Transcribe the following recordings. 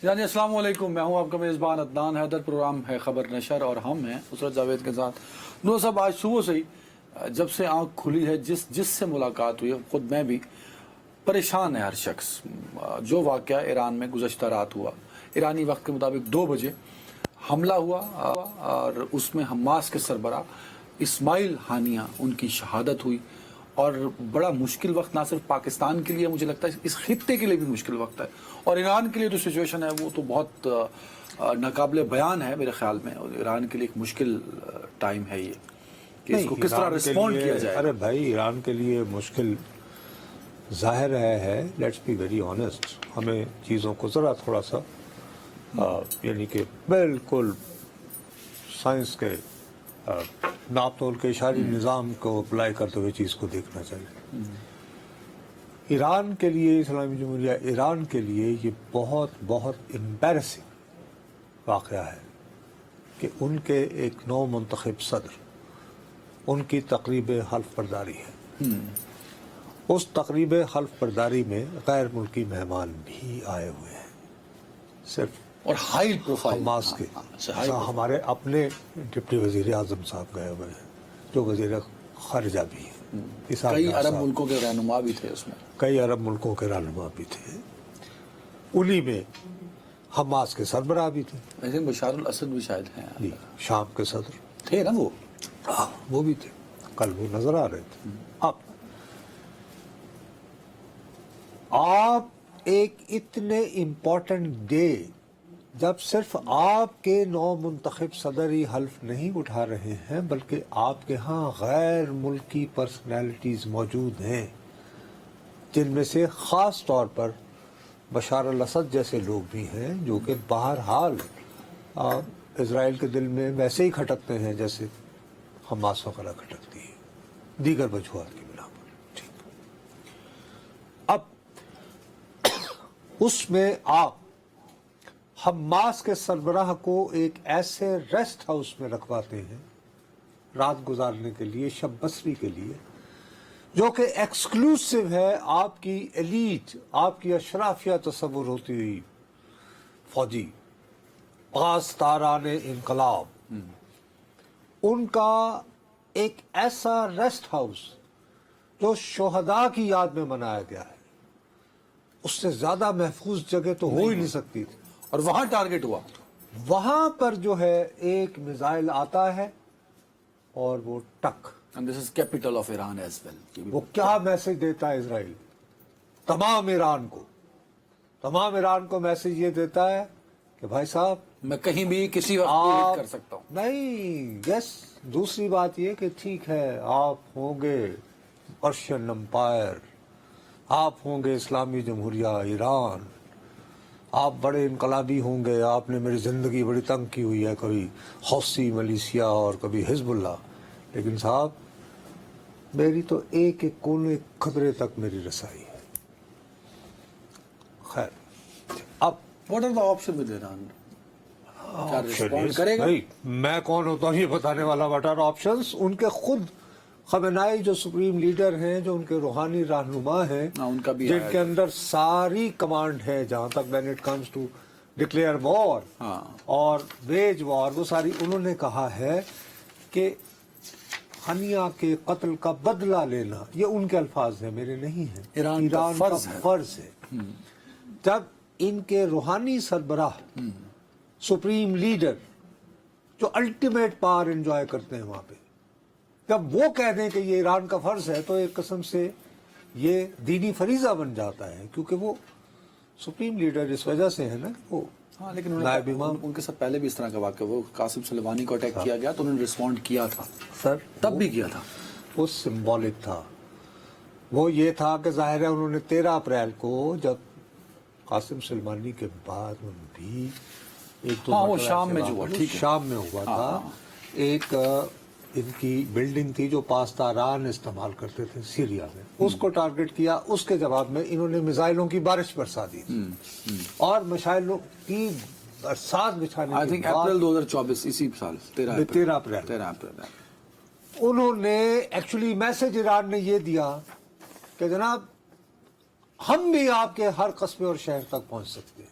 یعنی السلام علیکم، میں ہوں آپ کا میزبان عدنان حیدر، پروگرام ہے خبر نشر اور ہم ہیں عثرت جاوید کے ساتھ۔ نور صاحب، آج صبح سے ہی جب سے آنکھ کھلی ہے جس سے ملاقات ہوئی ہے، خود میں بھی پریشان ہے ہر شخص۔ جو واقعہ ایران میں گزشتہ رات ہوا، ایرانی وقت کے مطابق 2 بجے حملہ ہوا اور اس میں حماس کے سربراہ اسماعیل ہانیہ ان کی شہادت ہوئی، اور بڑا مشکل وقت نہ صرف پاکستان کے لیے، مجھے لگتا ہے اس خطے کے لیے بھی مشکل وقت ہے، اور ایران کے لیے جو سچویشن ہے وہ تو بہت ناقابل بیان ہے میرے خیال میں، اور ایران کے لیے ایک مشکل ٹائم ہے یہ کہ اس کو کس طرح رسپونڈ کیا جائے۔ ارے بھائی، ایران کے لیے مشکل ظاہر ہے، لیٹس بی ویری آنیسٹ۔ ہمیں چیزوں کو ذرا تھوڑا سا یعنی کہ بالکل سائنس کے ناپ تول کے اشاری نظام کو اپلائی کرتے ہوئے چیز کو دیکھنا چاہیے۔ ایران کے لیے، اسلامی جمہوریہ ایران کے لیے یہ بہت بہت امبیرسنگ واقعہ ہے کہ ان کے ایک نو منتخب صدر، ان کی تقریب حلف برداری ہے۔ اس تقریب حلف برداری میں غیر ملکی مہمان بھی آئے ہوئے ہیں، صرف اور ہائی پروفائل حماس کے ہمارے اپنے ڈپٹی وزیر اعظم صاحب گئے ہوئے ہیں، جو وزیر خارجہ بھی ہیں، کئی عرب ملکوں کے رہنما بھی تھے اس میں، کئی عرب ملکوں کے رہنما بھی تھے، انہی میں حماس کے سربراہ بھی تھے، ایسے بشار الاسد بھی شاید ہیں، جی شام کے صدر تھے نا وہ، وہ بھی تھے، کل وہ نظر آ رہے تھے۔ اب آپ ایک اتنے امپورٹنٹ ڈے جب صرف آپ کے نو منتخب صدر ہی حلف نہیں اٹھا رہے ہیں، بلکہ آپ کے ہاں غیر ملکی پرسنالٹیز موجود ہیں، جن میں سے خاص طور پر بشار الاسد جیسے لوگ بھی ہیں، جو کہ بہرحال اسرائیل کے دل میں ویسے ہی کھٹکتے ہیں جیسے حماس وغیرہ کھٹکتی ہے، دیگر وجوہات کی بنا پر۔ ٹھیک، اب اس میں آپ حماس کے سربراہ کو ایک ایسے ریسٹ ہاؤس میں رکھواتے ہیں رات گزارنے کے لیے، شب بسری کے لیے، جو کہ ایکسکلوسیو ہے آپ کی ایلیٹ، آپ کی اشرافیہ تصور ہوتی ہوئی فوجی پاسداران انقلاب، ان کا ایک ایسا ریسٹ ہاؤس جو شہداء کی یاد میں بنایا گیا ہے، اس سے زیادہ محفوظ جگہ تو ہو ہی نہیں سکتی تھی، اور وہاں ٹارگٹ ہوا۔ وہاں پر جو ہے ایک میزائل آتا ہے اور وہ ٹک، And this is capital of Iran as well۔ وہ کیا میسج دیتا ہے اسرائیل تمام ایران کو میسج یہ دیتا ہے کہ بھائی صاحب میں کہیں بھی کسی وقت بھی ہٹ کر سکتا ہوں۔ نہیں، یس، دوسری بات یہ کہ ٹھیک ہے، آپ ہوں گے پرشین امپائر، آپ ہوں گے اسلامی جمہوریہ ایران، آپ بڑے انقلابی ہوں گے، آپ نے میری زندگی بڑی تنگ کی ہوئی ہے، کبھی حوثی ملیشیا اور کبھی حزب اللہ، لیکن صاحب میری تو ایک ایک کونے خطرے تک میری رسائی ہے۔ خیر، اب What are the options with Iran؟ کیا رسپونڈ کرے گا؟ نہیں، میں کون ہوتا ہوں یہ بتانے والا؟ What are options? ان کے خود خامنائی جو سپریم لیڈر ہیں، جو ان کے روحانی رہنما ہیں، ان کا بھی جن کے اندر ساری کمانڈ ہے جہاں تک when it comes to declare war اور wage war، وہ ساری انہوں نے کہا ہے کہ ہنیہ کے قتل کا بدلہ لینا، یہ ان کے الفاظ ہیں، میرے نہیں ہیں، ایران کا فرض ہے۔ جب ان کے روحانی سربراہ، سپریم لیڈر جو الٹیمیٹ پاور انجوائے کرتے ہیں وہاں پہ، جب وہ کہہ دیں کہ یہ ایران کا فرض ہے، تو ایک قسم سے یہ دینی فریضہ بن جاتا ہے، کیونکہ وہ سپریم لیڈر اس وجہ سے ہے نا کہ وہ لیکن نائب امام۔ ان کے ساتھ پہلے بھی اس طرح کا واقعہ، وہ قاسم سلیمانی کو اٹیک کیا گیا تو انہوں نے رسپونڈ کیا تھا، سر تب بھی کیا تھا، وہ سمبولک تھا، وہ یہ تھا کہ ظاہر ہے انہوں نے 13 اپریل کو جب قاسم سلیمانی کے بعد بھی ایک دو وہ شام میں جو ہوا، ٹھیک ہے، شام میں ہوا تھا، ایک ان کی بلڈنگ تھی جو پاسداران استعمال کرتے تھے سیریا میں، اس کو ٹارگٹ کیا، اس کے جواب میں انہوں نے میزائلوں کی بارش برسا دی تھی، اور میزائلوں کی برسات بچھانے آئی تھنک اپریل 2024 اسی سال 13 اپریل انہوں نے ایکچولی میسج ایران نے یہ دیا کہ جناب ہم بھی آپ کے ہر قصبے اور شہر تک پہنچ سکتے ہیں،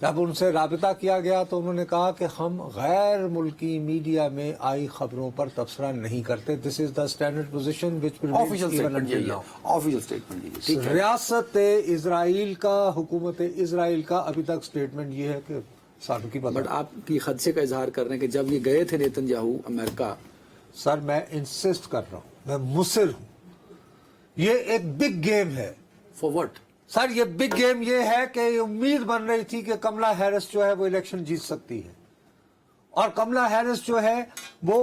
جب ان سے رابطہ کیا گیا تو انہوں نے کہا کہ ہم غیر ملکی میڈیا میں آئی خبروں پر تبصرہ نہیں کرتے. This is the standard position which official statement یہی ہے, آفیشیل اسٹیٹمنٹ یہی ہے. ریاست اسرائیل کا, حکومت اسرائیل کا ابھی تک اسٹیٹمنٹ یہ ہے کہ سابقی بٹ آپ کی خدشے کا اظہار کر رہے ہیں کہ جب یہ گئے تھے نیتن یاہو امریکہ. سر میں انسسٹ کر رہا ہوں, میں مصر ہوں, یہ ایک بگ گیم ہے. فار وٹ سر یہ بگ گیم یہ ہے کہ یہ امید بن رہی تھی کہ کملا ہیرس جو ہے وہ الیکشن جیت سکتی ہے, اور کملا ہیرس جو ہے وہ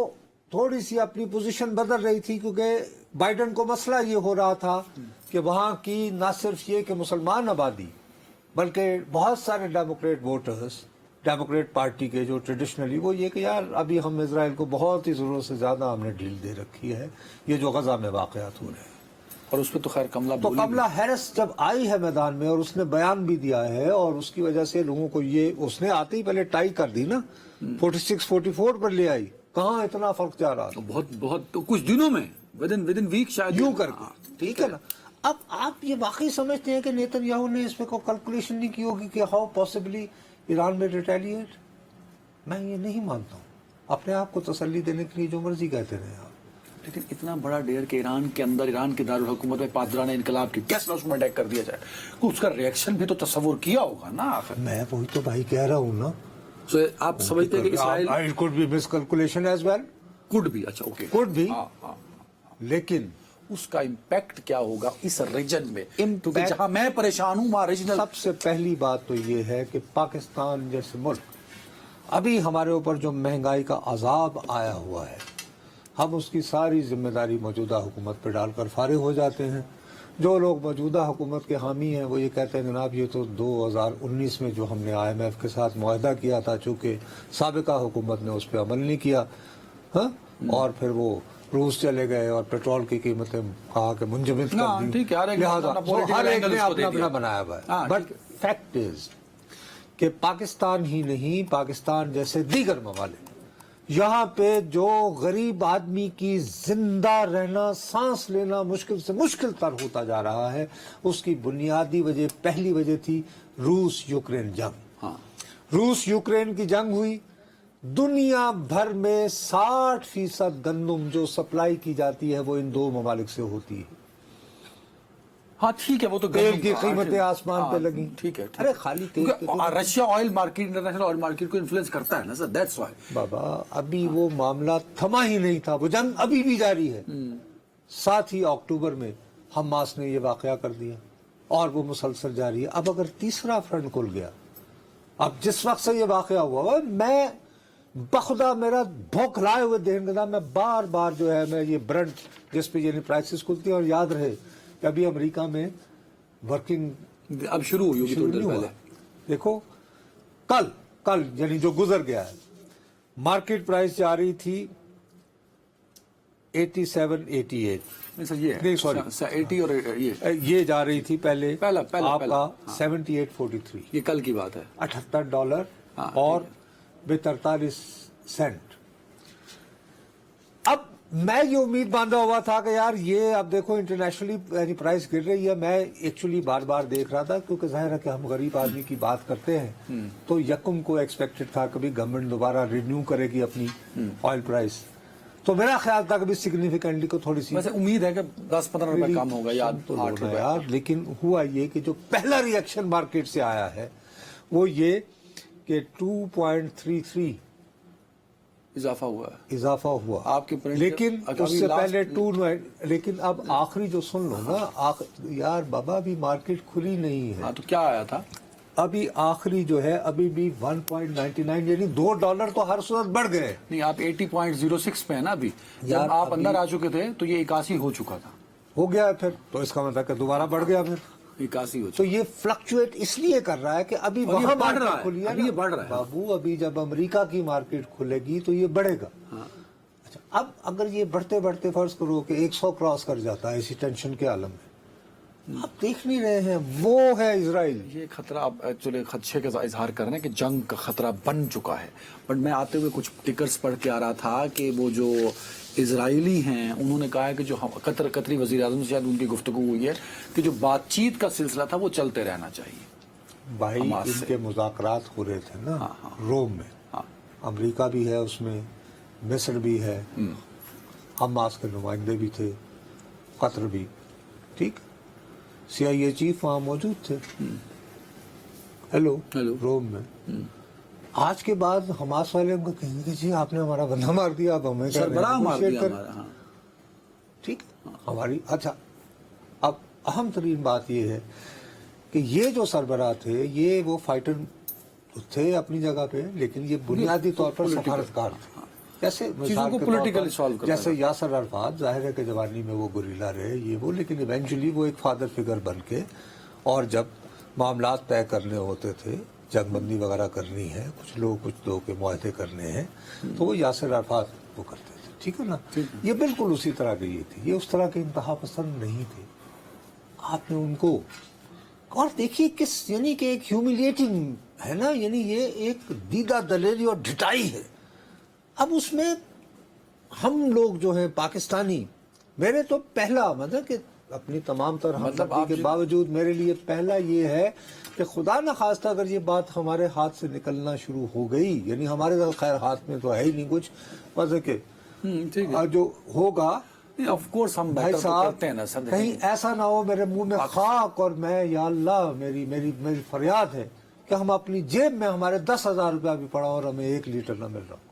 تھوڑی سی اپنی پوزیشن بدل رہی تھی, کیونکہ بائیڈن کو مسئلہ یہ ہو رہا تھا کہ وہاں کی نہ صرف یہ کہ مسلمان آبادی بلکہ بہت سارے ڈیموکریٹ ووٹرز, ڈیموکریٹ پارٹی کے جو ٹریڈیشنلی وہ یہ کہ یار ابھی ہم اسرائیل کو بہت ہی ضرورت سے زیادہ ہم نے ڈھیل دے رکھی ہے, یہ جو غزہ میں واقعات ہو رہے ہیں. اور اس پہ تو خیر تو کملا ہیرس جب آئی ہے میدان میں اور اس نے بیان بھی دیا ہے, اور اس کی وجہ سے لوگوں کو یہ, اس نے آتے ہی پہلے ٹائی کر دی نا, 46-44 پر لے آئی, کہاں اتنا فرق جا رہا تھا بہت کچھ دنوں میں ود ان ویک شاید یوں کر کے, ٹھیک ہے نا. اب آپ یہ واقعی سمجھتے ہیں کہ نیتن یاہو نے اس پہ کوئی کیلکولیشن نہیں کی ہوگی کہ ہاؤ پاسبلی ایران میں ریٹیلیٹ؟ میں یہ نہیں مانتا ہوں. اپنے آپ کو تسلی دینے کے لیے جو مرضی کہتے رہے آپ, لیکن اتنا بڑا ڈیر کہ ایران کے اندر, ایران کے دارالحکومت میں پادرانہ انقلاب کی کیسے اس میں اٹیک کر دیا جائے, اس کا ریئیکشن بھی تو تصور کیا ہوگا نا آخر. میں وہی تو بھائی کہہ رہا ہوں نا. سو آپ سمجھتے ہیں کہ اسرائیل It could be miscalculation as well. could be, اچھا اوکے, could be, لیکن اس کا امپیکٹ کیا ہوگا اس ریجن میں, کیونکہ جہاں میں پریشان ہوں وہاں ریجنل. سب سے پہلی بات تو یہ ہے کہ پاکستان جیسے ملک, ابھی ہمارے اوپر جو مہنگائی کا عذاب آیا ہوا ہے, ہم اس کی ساری ذمہ داری موجودہ حکومت پہ ڈال کر فارغ ہو جاتے ہیں. جو لوگ موجودہ حکومت کے حامی ہیں وہ یہ کہتے ہیں جناب یہ تو 2019 میں جو ہم نے IMF کے ساتھ معاہدہ کیا تھا, چونکہ سابقہ حکومت نے اس پہ عمل نہیں کیا, ہاں, اور پھر وہ روس چلے گئے اور پیٹرول کی قیمتیں کہا کہ منجمد کر دی, لہٰذا ہر ایک نے اپنا اپنا بنایا ہوا ہے. بٹ فیکٹ از کہ پاکستان ہی نہیں, پاکستان جیسے دیگر ممالک, یہاں پہ جو غریب آدمی کی زندہ رہنا, سانس لینا مشکل سے مشکل تر ہوتا جا رہا ہے, اس کی بنیادی وجہ, پہلی وجہ تھی روس یوکرین جنگ. روس یوکرین کی جنگ ہوئی, دنیا بھر میں 60% گندم جو سپلائی کی جاتی ہے وہ ان دو ممالک سے ہوتی ہے. ہاں ٹھیک ہے, وہ تو تیل کی قیمتیں آسمان پہ لگیں. ٹھیک ہے, ارے خالی تیل, Russia oil market, international oil market کو انفلوئنس کرتا ہے نا سر, دیٹس وائی. بابا ابھی وہ معاملہ تھما ہی نہیں تھا, وہ جنگ ابھی بھی جاری ہے. ساتھ ہی اکتوبر میں حماس نے یہ واقعہ کر دیا اور وہ مسلسل جاری ہے. اب اگر تیسرا فرنٹ کھل گیا, اب جس وقت سے یہ واقعہ ہوا, میں بخدا میرا بھوکھلائے ہوئے دہنگدہ, میں بار بار جو ہے میں یہ برنٹ جس پہ یعنی پرائسز کھلتی ہیں, اور یاد رہے کہ ابھی امریکہ میں ورکنگ اب شروع ہوئی ہوگی تھوڑی دیر پہلے. دیکھو کل یعنی جو گزر گیا ہے, مارکیٹ پرائس جا رہی تھی 87-88, نہیں سوری 80, اور یہ جا رہی تھی پہلے آپ کا 78-43, یہ کل کی بات ہے, $78 اور 43 سینٹ. اب میں یہ امید باندھا ہوا تھا کہ یار یہ اب دیکھو انٹرنیشنلی یعنی پرائس گر رہی ہے. میں ایکچولی بار بار دیکھ رہا تھا, کیونکہ ظاہر ہے کہ ہم غریب آدمی کی بات کرتے ہیں, تو یکم کو ایکسپیکٹڈ تھا کبھی گورنمنٹ دوبارہ رینیو کرے گی اپنی آئل پرائس, تو میرا خیال تھا کبھی سگنیفیکنٹلی کو تھوڑی سی ویسے امید ہے کہ 10-15 روپے کم ہوگا یا 8 روپے یار. لیکن ہوا یہ کہ جو پہلا ری ایکشن مارکیٹ سے آیا ہے وہ یہ کہ 2.33 اضافہ ہوا آپ کے, لیکن اس سے پہلے 2, لیکن اب آخری جو سن لو نا یار بابا, ابھی مارکیٹ کھلی نہیں ہے. تو کیا آیا تھا ابھی آخری جو ہے ابھی بھی 1.99 یعنی $2 تو ہر صورت بڑھ گئے. نہیں آپ 80.06 پہ ہیں نا ابھی, جب آپ اندر آ چکے تھے تو یہ 81 ہو چکا تھا, ہو گیا پھر, تو اس کا مطلب کہ دوبارہ بڑھ گیا پھر 81 ہو چکا. تو یہ فلکچویٹ اس لیے کر رہا ہے کہ ابھی وہاں مارکیٹ کھلی ہے, یہ بڑھ رہا ہے بابو. ابھی جب امریکہ کی مارکیٹ کھلے گی تو یہ بڑھے گا. اچھا, اب اگر یہ بڑھتے بڑھتے فرض کرو کہ 100 کراس کر جاتا ہے اسی ٹینشن کے عالم میں, آپ دیکھ نہیں رہے ہیں وہ ہے اسرائیل. یہ خطرہ آپ ایکچولی خدشے کا اظہار کر رہے ہیں کہ جنگ کا خطرہ بن چکا ہے, بٹ میں آتے ہوئے کچھ ٹکرز پڑھ کے آ رہا تھا کہ وہ جو اسرائیلی ہیں انہوں نے کہا ہے کہ جو قطری وزیر اعظم سے شاید ان کی گفتگو ہوئی ہے کہ جو بات چیت کا سلسلہ تھا وہ چلتے رہنا چاہیے. بھائی حماس ان سے۔ کے مذاکرات ہو رہے تھے نا روم میں، ہاں امریکہ بھی ہے اس میں، مصر بھی ہے، حماس کے نمائندے بھی تھے، قطر بھی، ٹھیک، CIA چیف وہاں موجود تھے، ہیلو ہیلو روم میں۔ آج کے بعد حماس والے ہم کو کہیں گے کہ جی آپ نے ہمارا بندہ مار دیا، اب ہمیں کیا سربراہ مار negotiate دیا کر- ہمارا، ہاں ٹھیک ہماری اچھا اب اہم ترین بات یہ ہے کہ یہ جو سربراہ تھے یہ وہ فائٹر تھے اپنی جگہ پہ، لیکن یہ بنیادی طور پر Political، سفارتکار تھے، جیسے چیزوں مثال کو کے طور پر politically solve کرتا جیسے یاسر عرفات، ظاہر ہے کہ جوانی میں وہ گوریلا رہے یہ وہ، لیکن ایونچولی وہ ایک فادر فگر بن کے، اور جب معاملات طے کرنے ہوتے تھے، جنگ بندی وغیرہ کرنی ہے، کچھ لوگ کے معاہدے کرنے ہیں، تو وہ یاسر عرفات وہ کرتے تھے، ٹھیک ہے نا؟ یہ بالکل اسی طرح کی یہ تھی، یہ اس طرح کے انتہا پسند نہیں تھے۔ آپ نے ان کو، اور دیکھیے کس، یعنی کہ ایک ہیوملیٹنگ ہے نا، یعنی یہ ایک دیدہ دلیری اور ڈھٹائی ہے۔ اب اس میں ہم لوگ جو ہیں پاکستانی، میرے تو پہلا مطلب کہ اپنی تمام تر ہمدردی کے باوجود میرے لیے پہلا یہ ہے کہ خدا نہ خواستہ اگر یہ بات ہمارے ہاتھ سے نکلنا شروع ہو گئی، یعنی ہمارے خیر ہاتھ میں تو ہے ہی نہیں کچھ، مطلب کہ ٹھیک ہے، جو ہوگا آف کورس ہم بھائی بیٹر تو صاحب کرتے ہیں نا سر، کہیں ایسا نہ ہو میرے منہ میں خاک، اور میں یا اللہ میری فریاد ہے کہ ہم اپنی جیب میں ہمارے 10,000 روپیہ بھی پڑا اور ہمیں 1 لیٹر نہ مل رہا ہو،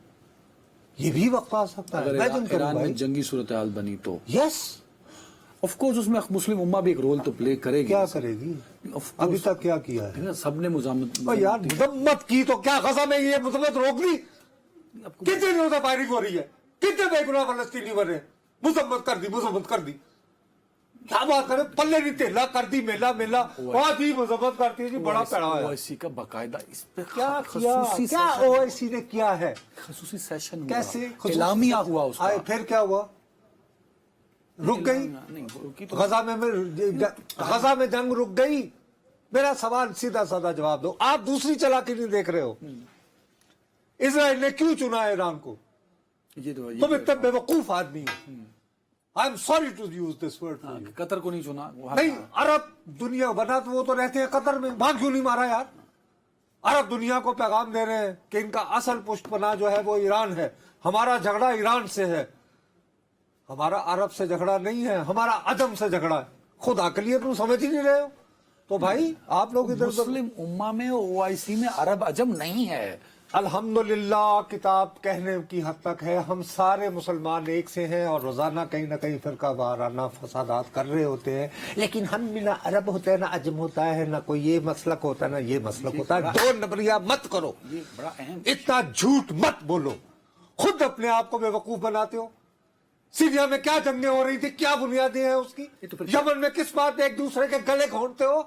یہ بھی وقت آ سکتا ہے۔ اگر Imagine کرو ایران میں بھائی، جنگی صورتحال بنی تو یس آف کورس اس میں مسلم امہ بھی ایک رول تو پلے کرے گی، کیا کرے گی؟ ابھی تک کیا کیا ہے؟ سب نے مزاحمت، اور یار مذمت کی تو کیا غزہ میں یہ مذمت روک دی؟ کتنے دنوں سے فائرنگ ہو رہی ہے، کتنے بے گناہ فلسطینی بنے، مذمت کر دی، کیا بات کرے، پلے نہیں تیلا کر دی، میلا بہت ہی مذمت کرتی ہے جی، بڑا پیڑا ہے۔ OIC کا باقاعدہ اس پہ کیا خصوصی کیا OIC نے کیا ہے؟ خصوصی سیشن ہوا، کیسے اعلامیہ ہوا اس کا، پھر کیا ہوا؟ رک گئی نہیں رکی تو غزہ میں جنگ رک گئی؟ میرا سوال سیدھا سادہ جواب دو، آپ دوسری چلاکی نہیں دیکھ رہے ہو؟ اسرائیل نے کیوں چنا ایران کو؟ یہ تو تم اتنے بے وقوف آدمی ہو، I am sorry to use this word, Qatar کو نہیں چنا، نہیں عرب دنیا بنا تو وہ تو رہتے ہیں قطر میں، وہاں کیوں نہیں مارا یار؟ عرب دنیا کو پیغام دے رہے ہیں کہ ان کا اصل پشت پناہ جو ہے وہ ایران ہے، ہمارا جھگڑا ایران سے ہے، ہمارا عرب سے جھگڑا نہیں ہے، ہمارا عجم سے جھگڑا ہے، خدا کے لیے تم سمجھ ہی نہیں رہے ہو؟ تو بھائی آپ لوگ ادھر مسلم امہ میں OIC میں عرب عجم نہیں ہے، الحمدللہ کتاب کہنے کی حد تک ہے، ہم سارے مسلمان ایک سے ہیں اور روزانہ کہیں نہ کہیں فرقہ وارانہ فسادات کر رہے ہوتے ہیں، لیکن ہم میں نہ عرب ہوتا ہے نہ عجم ہوتا ہے، نہ کوئی یہ مسلک ہوتا ہے نہ یہ مسلک ہوتا ہے۔ دو نمبریہ مت کرو، یہ بڑا اہم، اتنا جھوٹ مت بولو، خود اپنے آپ کو بے وقوف بناتے ہو۔ سیریا میں کیا جنگیں ہو رہی تھی، کیا بنیادیں ہیں اس کی؟ یمن میں کس بات پہ ایک دوسرے کے گلے گھونٹتے ہو؟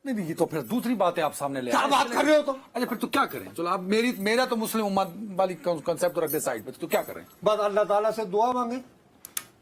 نہیں یہ تو پھر دوسری باتیں آپ سامنے لے کیا بات کر رہے ہو تم؟ اچھا پھر تو کیا کریں، چلو آپ میرا تو مسلم امہ والی کنسپٹ تو رکھ دے سائڈ پہ، تو کیا کریں؟ بس اللہ تعالیٰ سے دعا مانگیں،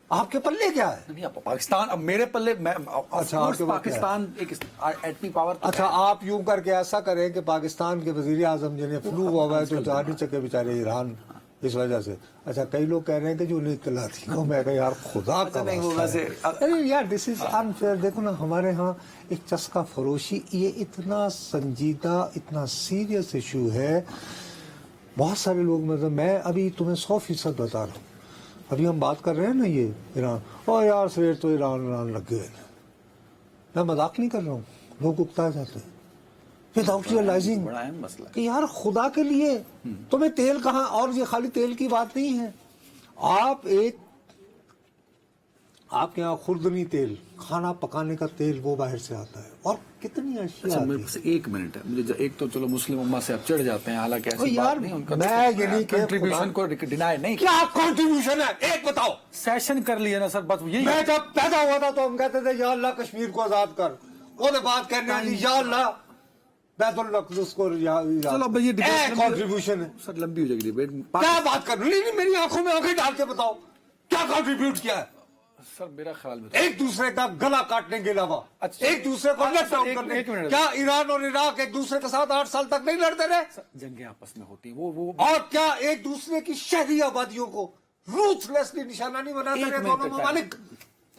آپ کے پلے کیا ہے؟ نہیں آپ پاکستان، اب میرے پلے میں اچھا، آپ کے پاس پاکستان ایک ایٹمی پاور، اچھا آپ یوں کر کے ایسا کریں کہ پاکستان کے وزیر اعظم جنہیں فلو ہوا ہے تو جا نہیں سکے بیچارے ایران اس وجہ سے، اچھا کئی لوگ کہہ رہے ہیں کہ جو انہیں اطلاع تھی، میں کہا یار خدا کا واسطہ ہے، یار دس از انفیئر۔ دیکھو نا ہمارے ہاں ایک چسکا فروشی، یہ اتنا سنجیدہ اتنا سیریس ایشو ہے، بہت سارے لوگ مطلب میں ابھی تمہیں 100% بتا رہا ہوں، ابھی ہم بات کر رہے ہیں نا یہ ایران، اور یار سویر تو ایران لگ گئے، میں مذاق نہیں کر رہا ہوں، لوگ اکتا جاتے ہیں وداؤٹ ریئلائزنگ بڑا اہم مسئلہ ہے کہ یار خدا کے لیے تمہیں تیل کہاں، اور یہ خالی تیل کی بات نہیں ہے، آپ کے یہاں خوردنی تیل، کھانا پکانے کا تیل وہ باہر سے آتا ہے، اور کتنی اشیاء اچھا آتی میرے ہیں۔ پاس ایک منٹ ہے مجھے، ایک تو چلو مسلم امہ سے اب چڑھ جاتے ہیں، حالانکہ ایسی یار بات نہیں، ان کا میں یہ نہیں کہ کنٹریبیوشن کو ڈینائی نہیں، کیا کنٹریبیوشن ہے ایک بتاؤ؟ سیشن کر لیا نا سر، بس یہی میں جب پیدا ہوا تھا تو ہم کہتے تھے یا اللہ کشمیر کو آزاد کر، وہ نے بات کرنے کی یا اللہ بیت القدس کو چلو اب یہ کنٹریبیوشن ہے، سر لمبی ہو جائے گی ڈیبیٹ، کیا بات کر رہی؟ نہیں میری آنکھوں میں آنکھیں ڈال کے بتاؤ کیا کنٹریبیوٹ کیا ہے؟ سر میرا خیال میں ایک دوسرے کا گلا کاٹنے کے علاوہ، اچھا، ایک دوسرے کو لٹ ڈاؤن کرنے، ایک منٹ، کیا ایران اور عراق ایک دوسرے کے ساتھ 8 سال تک نہیں لڑتے رہے؟ جنگیں آپس میں ہوتی ہیں، وہ اور کیا ایک دوسرے کی شہری آبادیوں کو روتھ لیسلی نشانہ نہیں بناتے رہے دونوں ممالک؟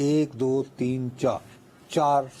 1 2 3 4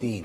3।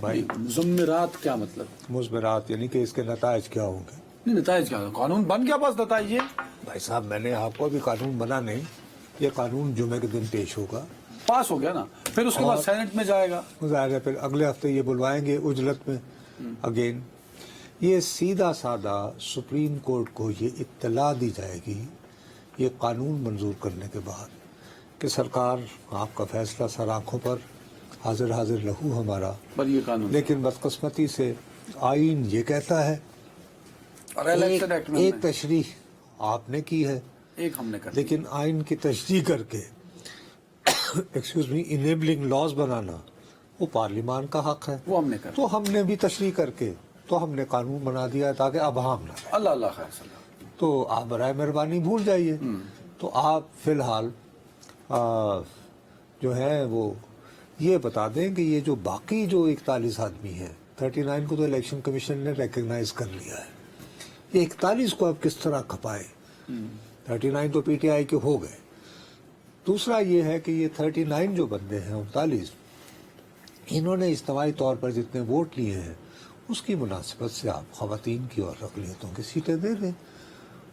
بھائی مزمرات کیا مطلب؟ مضمرات یعنی کہ اس کے نتائج کیا ہوں گے؟ نہیں نتائج کیا، قانون بن گیا بس نتائج یہ. بھائی صاحب میں نے آپ کو ابھی قانون بنا نہیں، یہ قانون جمعے کے دن پیش ہوگا، پاس ہو گیا نا، پھر اس کے بعد سینٹ میں جائے گا. ظاہر ہے پھر اگلے ہفتے یہ بلوائیں گے اجلت میں اگین. یہ سیدھا سادہ سپریم کورٹ کو یہ اطلاع دی جائے گی یہ قانون منظور کرنے کے بعد کہ سرکار آپ کا فیصلہ سر آنکھوں پر، حاضر حاضر لہو ہمارا، پر یہ قانون لیکن بدقسمتی سے آئین یہ کہتا ہے. اور الیکشن ایکٹ میں ایک تشریح آپ نے کی ہے، ایک ہم نے کر لیکن آئین کی تشریح کر کے ایکسکیوز می انیبلنگ لاز بنانا وہ پارلیمان کا حق ہے. وہ ہم نے کر تو ہم نے بھی تشریح کر کے تو ہم نے قانون بنا دیا ہے تاکہ اب ہم نہ رہیں. اللہ اللہ خیر صلی اللہ. تو آپ برائے مہربانی بھول جائیے. تو آپ فی الحال جو ہے وہ یہ بتا دیں کہ یہ جو باقی جو 41 آدمی ہیں، 39 کو تو الیکشن کمیشن نے ریکگنائز کر لیا ہے، یہ 41 کو اب کس طرح کھپائے؟ 39 تو پی ٹی آئی کے ہو گئے. دوسرا یہ ہے کہ یہ 39 جو بندے ہیں 39 انہوں نے اجتماعی طور پر جتنے ووٹ لیے ہیں اس کی مناسبت سے آپ خواتین کی اور اقلیتوں کی سیٹیں دے دیں،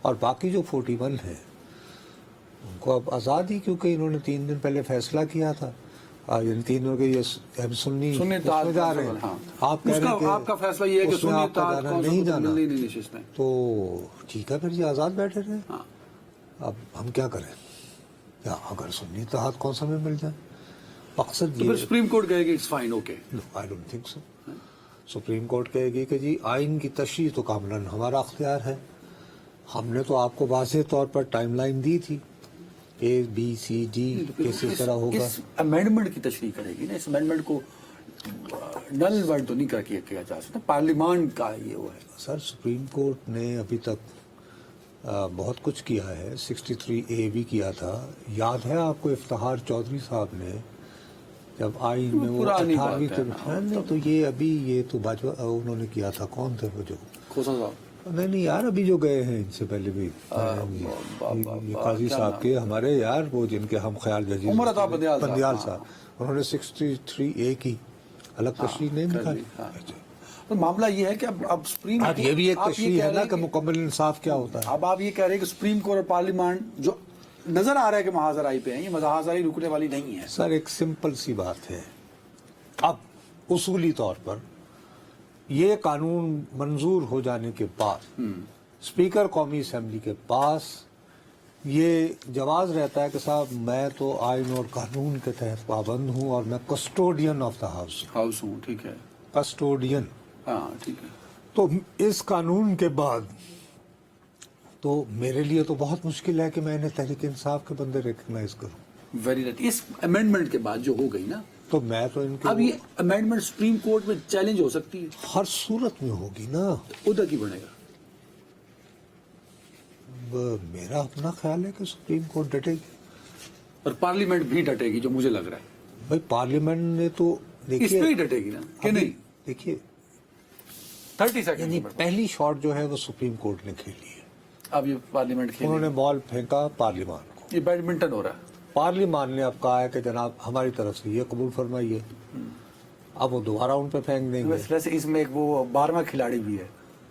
اور باقی جو 41 ہیں ان کو اب آزاد ہی، کیونکہ انہوں نے 3 دن پہلے فیصلہ کیا تھا، یعنی 3 دنوں کے یہ سنی اتحاد جا رہے ہیں. آپ کہہ رہے ہیں کہ آپ کا فیصلہ یہ ہے کہ اس میں سنی آپ کا اتحاد جانا نہیں جانا، نہیں نشست ہے. تو ٹھیک ہے پھر یہ آزاد بیٹھے رہے. ہاں. اب ہم کیا کریں؟ یا اگر سنی اتحاد کون سا میں مل جائے؟ مقصد تو یہ پھر سپریم کورٹ کہے گی it's fine okay. I don't think so. Supreme court کہے گی کہ جی آئین کی تشریح تو کاملاً ہمارا اختیار ہے، ہم نے تو آپ کو واضح طور پر ٹائم لائن دی تھی اے بی سی ڈی کس طرح ہوگا. اس امینڈمنٹ کی تشریح کرے گی نا. اس امینڈمنٹ کو نل ورڈ تو نہیں کر کے کیا جا سکتا، پارلیمان کا یہ وہ ہے. سر سپریم کورٹ نے ابھی تک بہت کچھ کیا ہے. 63A بھی کیا تھا. یاد ہے آپ کو افتخار چودھری صاحب نے جب آئین میں وہ 18ویں نہیں تو یہ ابھی یہ تو باجوہ انہوں نے کیا تھا. کون تھے وہ جو کھوسا صاحب؟ نہیں یار ابھی جو گئے ہیں ان سے پہلے بھی یہ قاضی صاحب کے ہمارے یار وہ جن کے ہم خیال ججی عمر عطا بندیال صاحب، انہوں نے 63A کی الگ تشریح نہیں نکالی. معاملہ یہ ہے کہ اب سپریم اب یہ بھی ایک تشریح ہے نا کہ مکمل انصاف کیا ہوتا ہے. اب آپ یہ کہہ رہے ہیں کہ سپریم کورٹ اور پارلیمان جو نظر آ رہا ہے کہ محاذرائی پہ ہیں، یہ محاذرائی رکنے والی نہیں ہے. سر ایک سمپل سی بات ہے، اب اصولی طور پر یہ قانون منظور ہو جانے کے بعد اسپیکر قومی اسمبلی کے پاس یہ جواز رہتا ہے کہ صاحب میں تو آئین اور قانون کے تحت پابند ہوں اور میں کسٹوڈین آف دا ہاؤس ہوں. ٹھیک ہے. کسٹوڈین. ہاں ٹھیک ہے. تو اس قانون کے بعد تو میرے لیے تو بہت مشکل ہے کہ میں انہیں تحریک انصاف کے بندے ریکگنائز کروں. Very right. اس امینڈمنٹ کے بعد جو ہو گئی نا، تو میں تو ان اب کے یہ امینڈمنٹ سپریم کورٹ میں چیلنج ہو سکتی ہے. ہر صورت میں ہوگی نا. ادھر کی بنے گا. میرا اپنا خیال ہے کہ سپریم کورٹ ڈٹے گی اور پارلیمنٹ بھی ڈٹے گی، جو مجھے لگ رہا ہے. بھائی پارلیمنٹ نے تو اس دیکھیے پہ ہی ڈٹے گی نا کہ نہیں. دیکھیے 30 سیکنڈ یعنی پہلی شاٹ جو ہے وہ سپریم کورٹ نے کھیلی ہے. اب یہ پارلیمنٹ انہوں کھیلے نے بال پھینکا پارلیمان کو. یہ بیڈمنٹن ہو رہا ہے. پارلیمان نے اب کہا ہے کہ جناب ہماری طرف سے یہ قبول فرمائیے. اب وہ دوبارہ ان پہ پھینک دیں گے. ویسے اس میں ایک وہ 12واں کھلاڑی بھی ہے.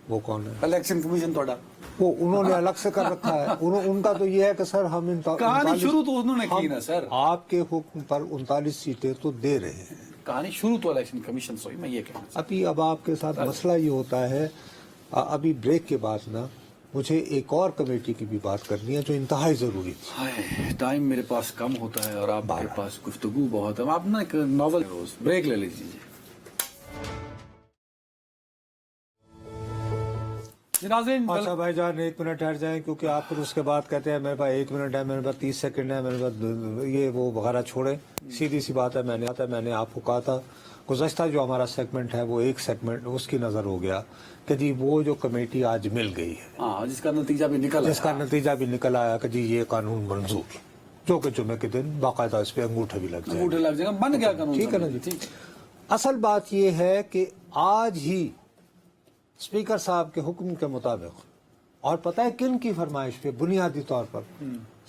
وہ کون ہے؟ الیکشن کمیشن توڑا. وہ انہوں نے الگ سے کر رکھا ہے. ان کا تو یہ ہے کہ سر ہم کہانی شروع تو انہوں نے کی نا سر. آپ کے حکم پر 39 سیٹیں تو دے رہے ہیں. کہانی شروع تو الیکشن کمیشن سے ہوئی. میں یہ کہنا ابھی اب آپ کے ساتھ مسئلہ یہ ہوتا ہے ابھی بریک کے بعد نا مجھے ایک اور کمیٹی کی بھی بات کرنی ہے جو انتہائی ضروری تھی. ٹائم میرے پاس کم ہوتا ہے اور آپ کے پاس گفتگو بہت ہے. آپ نا ایک ناول روز بریک لے لیجیے. اچھا بھائی جان 1 منٹ ٹھہر جائیں کیونکہ آپ پھر اس کے بعد کہتے ہیں میرے پاس 1 منٹ ہے، میرے پاس 30 سیکنڈ ہے، میرے پاس یہ وہ وغیرہ چھوڑیں. سیدھی سی بات ہے میں نے آپ کو کہا تھا گزشتہ جو ہمارا سیگمنٹ ہے وہ ایک سیگمنٹ اس کی نظر ہو گیا کہ جی وہ جو کمیٹی آج مل گئی ہے جس کا نتیجہ بھی نکل آیا کہ جی یہ قانون منظور، جو کہ جمعے کے دن باقاعدہ اس پہ انگوٹھے بھی لگ جائے گا. بن گیا قانون. ٹھیک ہے نا جی. اصل بات یہ ہے کہ آج ہی اسپیکر صاحب کے حکم کے مطابق، اور پتہ ہے کن کی فرمائش پہ بنیادی طور پر،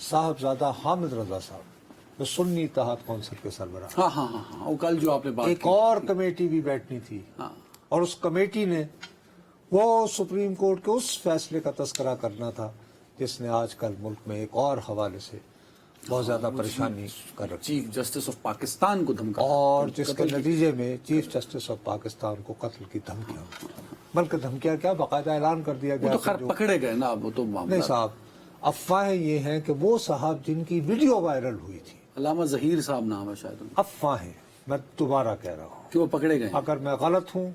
صاحبزادہ حامد رضا صاحب جو سنی اتحاد کونسل کے سربراہ. ہاں ہاں ہاں ہاں وہ کل جو آپ نے بات ایک اور کمیٹی بھی بیٹھنی تھی ہاں اور اس کمیٹی نے وہ سپریم کورٹ کے اس فیصلے کا تذکرہ کرنا تھا جس نے آج کل ملک میں ایک اور حوالے سے بہت زیادہ پریشانی کر رکھی چیف جسٹس آف پاکستان کو دھمکا اور جس کے نتیجے میں چیف جسٹس آف پاکستان کو قتل کی دھمکیاں, بلکہ دھمکیاں کیا, باقاعدہ اعلان کر دیا وہ گیا تو خیر پکڑے گئے نا, وہ تو نہیں معاملہ صاحب, افواہیں یہ ہیں کہ وہ صاحب جن کی ویڈیو وائرل ہوئی تھی, علامہ ظہیر صاحب نام ہے شاید ان کا, افواہیں, میں دوبارہ کہہ رہا ہوں کہ وہ پکڑے گئے ہیں. اگر میں غلط ہوں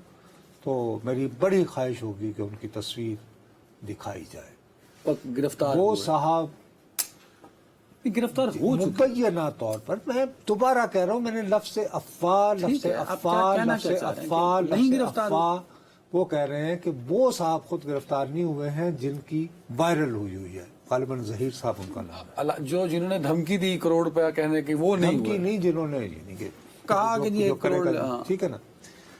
تو میری بڑی خواہش ہوگی کہ ان کی تصویر دکھائی جائے. گرفتار وہ ہوئے. صاحب گرفتار ہو چکے. مبینہ طور پر, میں دوبارہ کہہ رہا ہوں, میں نے لفظ افواہ, لفظ ٹھیک ہے, آپ کیا افواہ, کہنا لفظ کیا چاہ رہے ہیں کہ افواہ, نہیں لفظ گرفتار افواہ, وہ کہہ رہے ہیں کہ وہ صاحب خود گرفتار نہیں ہوئے ہیں جن کی وائرل ہوئی ہے. غالباً ظہیر صاحب ان کا نام ہے, جو جنہوں نے دھمکی دی کروڑ روپیہ کہنے کی, وہ نہیں دھمکی ہوئے. نہیں, جنہوں نے یعنی کہ کہا کہ یہ جو کرے کروڑ, گا, ٹھیک ہے نا.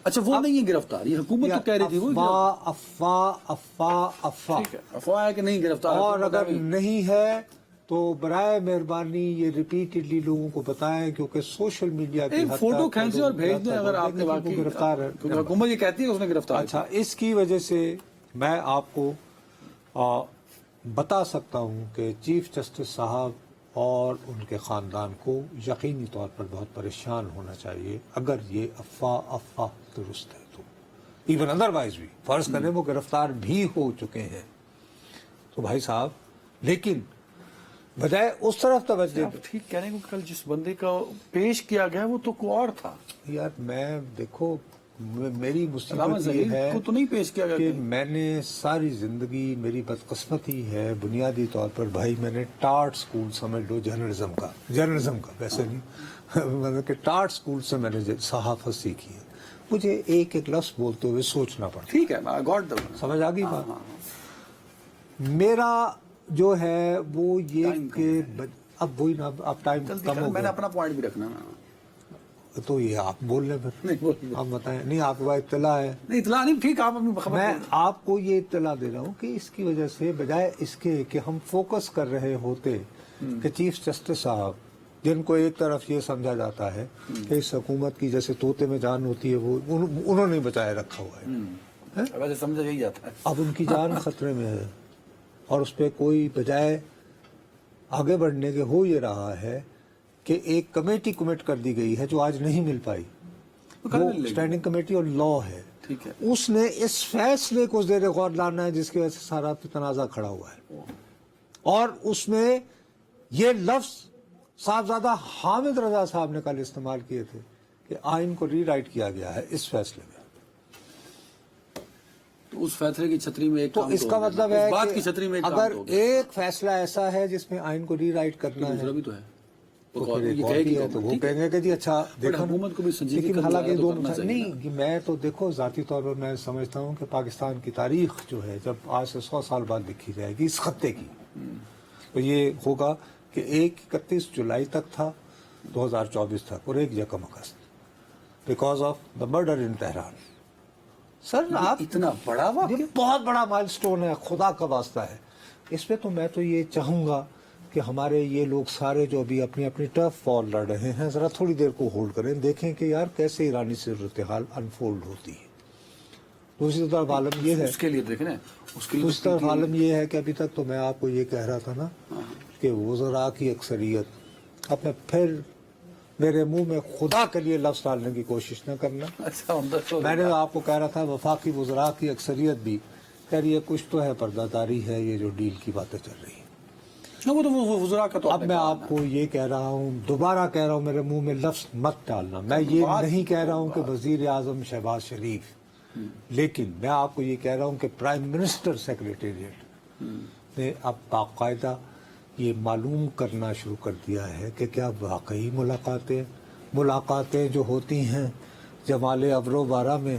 اچھا وہ نہیں ہے گرفتار, یہ حکومت تو کہہ رہی تھی. وہ افواہ افواہ افواہ افواہ, ٹھیک ہے, افواہ ہے کہ نہیں گرفتار. اور اگر نہیں ہے تو برائے مہربانی یہ ریپیٹڈلی لوگوں کو بتائیں, کیونکہ سوشل میڈیا کی ایک فوٹو کھینچیں اور بھیج دیں اگر آپ نے واقعی گرفتار ہے. کیونکہ حکومت یہ کہتی ہے اس نے گرفتار. اچھا, اس کی وجہ سے میں آپ کو بتا سکتا ہوں کہ چیف جسٹس صاحب اور ان کے خاندان کو یقینی طور پر بہت پریشان ہونا چاہیے اگر یہ افواہ درست ہے تو. ایون ادروائز بھی فرض کریں وہ گرفتار بھی ہو چکے ہیں تو بھائی صاحب, لیکن بجائے اس طرف توجہ. آپ ٹھیک کہہ رہے ہیں کہ کل جس بندے کا پیش کیا گیا وہ تو کوئی اور تھا یار, میں دیکھو میری علامہ مصیبت یہ ظہیر ہے کو تو نہیں پیش کیا گیا کہ کہیں. میں نے ساری زندگی, میری بدقسمتی ہے بنیادی طور پر بھائی, میں نے ٹارٹ سکول سمجھ لو جرنلزم کا ویسے نہیں, مطلب کہ ٹارٹ سکول سے میں نے صحافت سیکھی ہے. مجھے ایک ایک لفظ بولتے ہوئے سوچنا پڑتا, ٹھیک ہے, گاٹ دا, سمجھ آ گئی بات. میرا جو ہے وہ یہ کہ اب وہی نا, اب ٹائم کم ہو میں نے گیا اپنا پوائنٹ بھی رکھنا نا. تو یہ آپ بول لیں پھر, نہیں بول آپ بتائیں. نہیں, آپ کو اطلاع ہے, نہیں اطلاع نہیں, ٹھیک آپ اپنی خبر میں آپ کو یہ اطلاع دے رہا ہوں کہ اس کی وجہ سے بجائے اس کے کہ ہم فوکس کر رہے ہوتے کہ چیف جسٹس صاحب جن کو ایک طرف یہ سمجھا جاتا ہے کہ اس حکومت کی جیسے طوطے میں جان ہوتی ہے وہ انہوں نے بچائے رکھا ہوا ہے, ویسے سمجھا یہی جاتا ہے. اب ان کی جان خطرے میں ہے اور اس پہ کوئی بجائے آگے بڑھنے کے ہو یہ رہا ہے کہ ایک کمیٹی کمٹ کر دی گئی ہے جو آج نہیں مل پائی, وہ اسٹینڈنگ کمیٹی اور لا ہے. ٹھیک ہے, اس نے اس فیصلے کو زیر غور لانا ہے جس کی وجہ سے سارا تنازع کھڑا ہوا ہے, اور اس میں یہ لفظ صاحبزادہ حامد رضا صاحب نے کل استعمال کیے تھے کہ آئین کو ری رائٹ کیا گیا ہے اس فیصلے میں. تو اس فیصلے کی چھتری میں ایک تو اس کا مطلب ہے بات کی کہ چھتری میں اگر ایک فیصلہ ایسا ہے جس میں آئین کو ری رائٹ کرنا ہے بھی تو ہے, تو پھر ایک اور بھی ہے, تو وہ کہیں گے کہ جی اچھا دیکھا, حکومت کو بھی سنجیدگی لیکن کا حالانکہ مظاہرہ تو دونوں کرنا چاہیے نہیں, میں تو دیکھو ذاتی طور پر میں سمجھتا ہوں کہ پاکستان کی تاریخ جو ہے جب آج سے 100 سال بعد لکھی جائے گی اس خطے کی, تو یہ ہوگا کہ 31 جولائی تک تھا 2024 تک, اور 1 یکم اگست, because of the murder in Tehran. Sir آپ اتنا بڑا واقعہ, یہ بہت بڑا مائل سٹون ہے, خدا کا واسطہ ہے. اس پہ تو میں تو یہ چاہوں گا کہ ہمارے یہ لوگ سارے جو ابھی اپنی اپنی ٹرف وار لڑ رہے ہیں ذرا تھوڑی دیر کو ہولڈ کریں, دیکھیں کہ یار کیسے ایرانی صورتحال انفولڈ ہوتی ہے. دوسری طرف عالم یہ ہے, اس کے لیے دیکھیں اس کے لیے دوسری طرف عالم یہ ہے کہ ابھی تک تو میں آپ کو یہ کہہ رہا تھا نا کہ وزراء کی اکثریت, اب میں پھر میرے منہ میں خدا کے لیے لفظ ڈالنے کی کوشش نہ کرنا. میں نے آپ کو کہہ رہا تھا وفاقی وزراء کی اکثریت بھی کہہ رہی ہے کچھ تو ہے, پردہ داری ہے, یہ جو ڈیل کی باتیں چل رہی ہیں. وہ تو وزراء کا تو اب میں آپ کو یہ کہہ رہا ہوں, دوبارہ کہہ رہا ہوں, میرے منہ میں لفظ مت ڈالنا. میں یہ نہیں کہہ رہا ہوں کہ وزیر اعظم شہباز شریف, لیکن میں آپ کو یہ کہہ رہا ہوں کہ پرائم منسٹر سیکریٹریٹ نے اب باقاعدہ یہ معلوم کرنا شروع کر دیا ہے کہ کیا واقعی ملاقاتیں جو ہوتی ہیں جمال ابرو بارہ میں,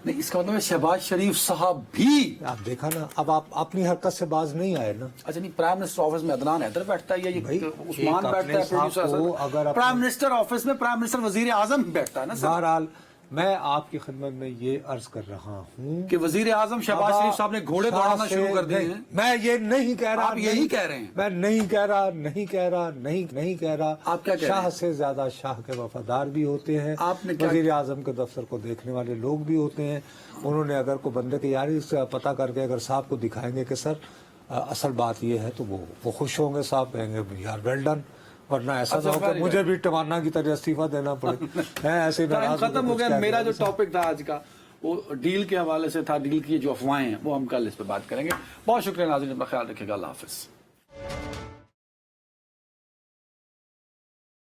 نہیں, اس کا مطلب ہے شہباز شریف صاحب بھی, آپ دیکھا نا, اب آپ اپنی حرکت سے باز نہیں آئے نا. اچھا نہیں, پرائم منسٹر آفس میں عدنان حیدر بیٹھتا ہے یا یہ عثمان بیٹھتا ہے, اگر پرائم منسٹر آفس میں پرائم منسٹر وزیر اعظم بیٹھتا ہے نا. بہرحال میں آپ کی خدمت میں یہ عرض کر رہا ہوں کہ وزیر اعظم شہباز شریف صاحب نے گھوڑے دوڑانا شروع کر دیے ہیں. میں یہ نہیں کہہ رہا. آپ یہی کہہ رہے ہیں. میں نہیں کہہ رہا. نہیں کہہ رہا. آپ کیا کہہ رہے شاہ ہیں؟ سے زیادہ شاہ کے وفادار بھی ہوتے ہیں. آپ نے کیا وزیر اعظم کے دفتر کو دیکھنے والے لوگ بھی ہوتے ہیں. انہوں نے اگر کوئی بندے کی یاری سے پتہ کر کے اگر صاحب کو دکھائیں گے کہ سر اصل بات یہ ہے تو وہ خوش ہوں گے. صاحب کہیں گے یار ویل ڈن. ورنہ ایسا نہ ہو کہ مجھے بھی ٹمانا کی طرح استعفیٰ دینا پڑے. ایسے ختم ہو گیا. میرا جو ٹاپک تھا آج کا وہ ڈیل کے حوالے سے تھا. ڈیل کی جو افواہیں ہیں وہ ہم کل اس پہ بات کریں گے. بہت شکریہ ناظرین, اپنا خیال رکھیے گا. اللہ حافظ.